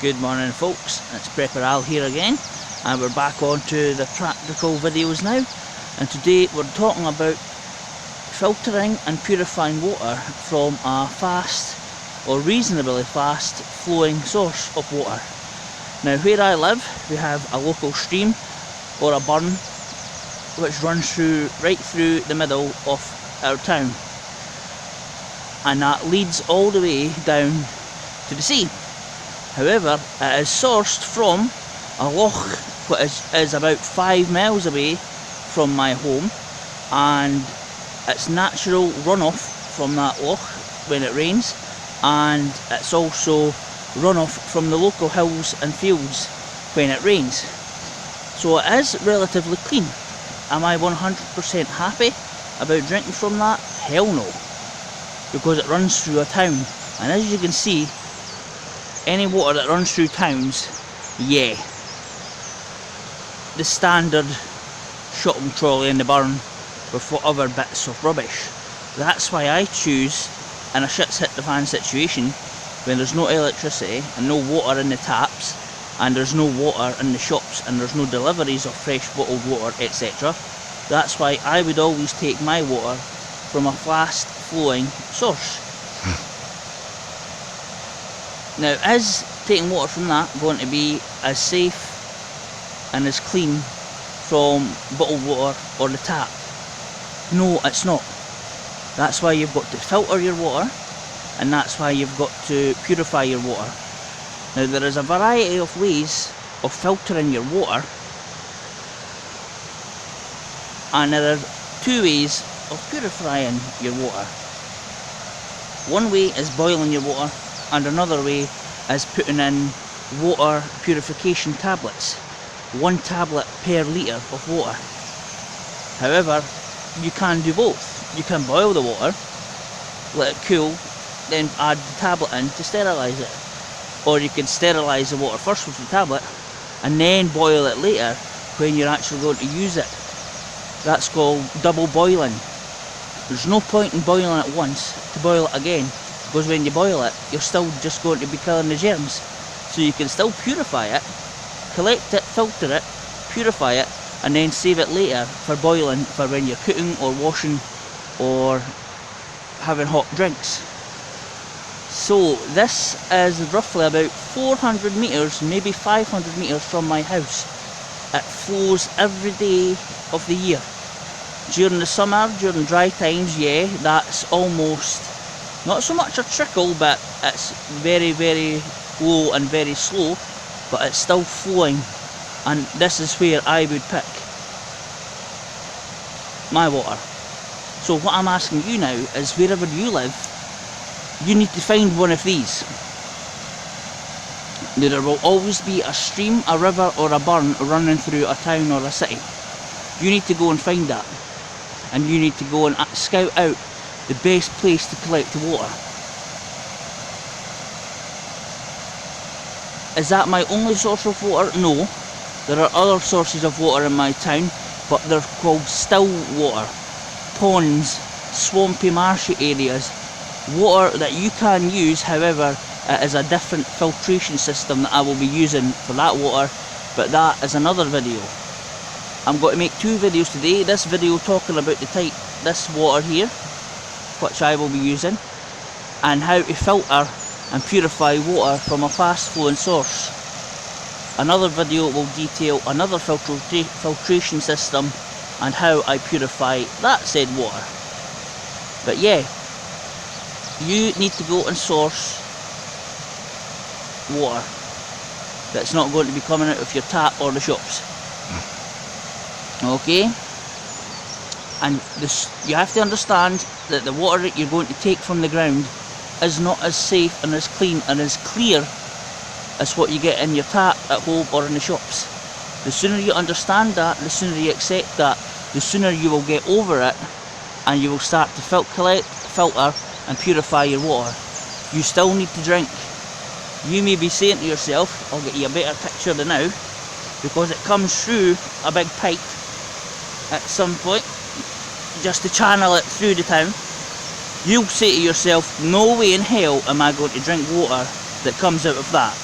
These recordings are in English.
Good morning folks, it's Prepper Al here again, and we're back onto the practical videos now, and today we're talking about filtering and purifying water from a fast or reasonably fast flowing source of water. Now where I live we have a local stream or a burn which runs right through the middle of our town, and that leads all the way down to the sea. However, it is sourced from a loch which is about 5 miles away from my home, and it's natural runoff from that loch when it rains, and it's also runoff from the local hills and fields when it rains. So it is relatively clean. Am I 100% happy about drinking from that? Hell no, because it runs through a town, and as you can see, any water that runs through towns, yeah, the standard shopping trolley in the burn with other bits of rubbish. That's why I choose, in a shits hit the fan situation, when there's no electricity and no water in the taps, and there's no water in the shops, and there's no deliveries of fresh bottled water, etc. That's why I would always take my water from a fast flowing source. Now, is taking water from that going to be as safe and as clean from bottled water or the tap? No, it's not. That's why you've got to filter your water, and that's why you've got to purify your water. Now, there is a variety of ways of filtering your water, and there are 2 ways of purifying your water. One way is boiling your water, and another way is putting in water purification tablets. 1 tablet per litre of water. However, you can do both. You can boil the water, let it cool, then add the tablet in to sterilise it. Or you can sterilise the water first with the tablet and then boil it later when you're actually going to use it. That's called double boiling. There's no point in boiling it once to boil it again, because when you boil it, you're still just going to be killing the germs. So you can still purify it, collect it, filter it, purify it, and then save it later for boiling for when you're cooking or washing or having hot drinks. So this is roughly about 400 metres, maybe 500 metres from my house. It flows every day of the year. During the summer, during dry times, yeah, that's almost not so much a trickle, but it's very, very low and very slow, but it's still flowing, and this is where I would pick my water. So what I'm asking you now is, wherever you live, you need to find one of these. There will always be a stream, a river or a burn running through a town or a city. You need to go and find that, and you need to go and scout out the best place to collect the water. Is that my only source of water? No. There are other sources of water in my town, but they're called still water. Ponds, swampy, marshy areas. Water that you can use, however, it is a different filtration system that I will be using for that water, but that is another video. I'm going to make 2 videos today. This video talking about this water here, which I will be using, and how to filter and purify water from a fast flowing source. Another video will detail another filtration system and how I purify that said water. But yeah, you need to go and source water that's not going to be coming out of your tap or the shops. Okay? And you have to understand that the water that you're going to take from the ground is not as safe and as clean and as clear as what you get in your tap at home or in the shops. The sooner you understand that, the sooner you accept that, the sooner you will get over it, and you will start to collect, filter and purify your water. You still need to drink. You may be saying to yourself, I'll get you a better picture than now, because it comes through a big pipe at some point, just to channel it through the town. You'll say to yourself, no way in hell am I going to drink water that comes out of that.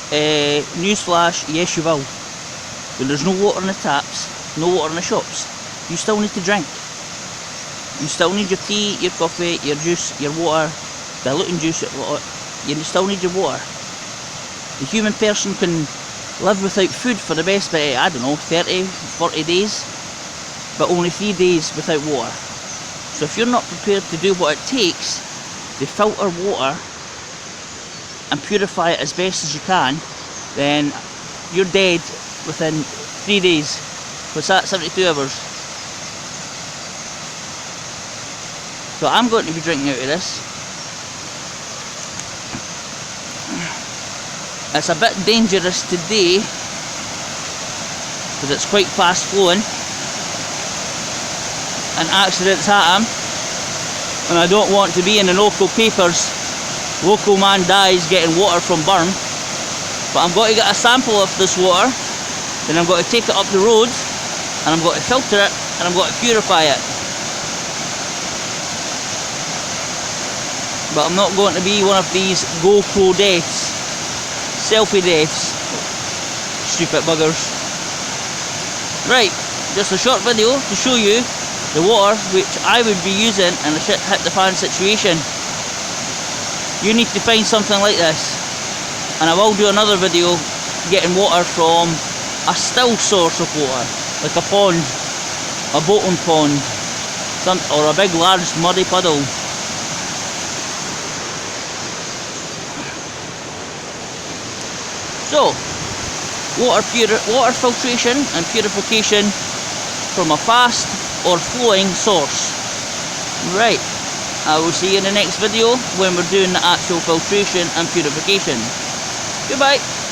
Newsflash, yes you will. When there's no water in the taps, no water in the shops, you still need to drink. You still need your tea, your coffee, your juice, your water, diluting juice, you still need your water. The human person can live without food for the best part of, I don't know, 30, 40 days, but only 3 days without water. So if you're not prepared to do what it takes to filter water and purify it as best as you can, then you're dead within 3 days. What's that, 72 hours? So I'm going to be drinking out of this. It's a bit dangerous today because it's quite fast flowing and accidents happen, and I don't want to be in the local papers, local man dies getting water from burn. But I'm going to get a sample of this water, then I'm going to take it up the road and I'm going to filter it and I'm going to purify it. But I'm not going to be one of these GoPro deaths, selfie deaths, stupid buggers. Right, just a short video to show you the water which I would be using in a shit hit the fan situation. You need to find something like this, and I will do another video getting water from a still source of water, like a pond, a boating pond, or a big large muddy puddle. So, water filtration and purification from a fast or flowing source. Right, I will see you in the next video when we're doing the actual filtration and purification. Goodbye.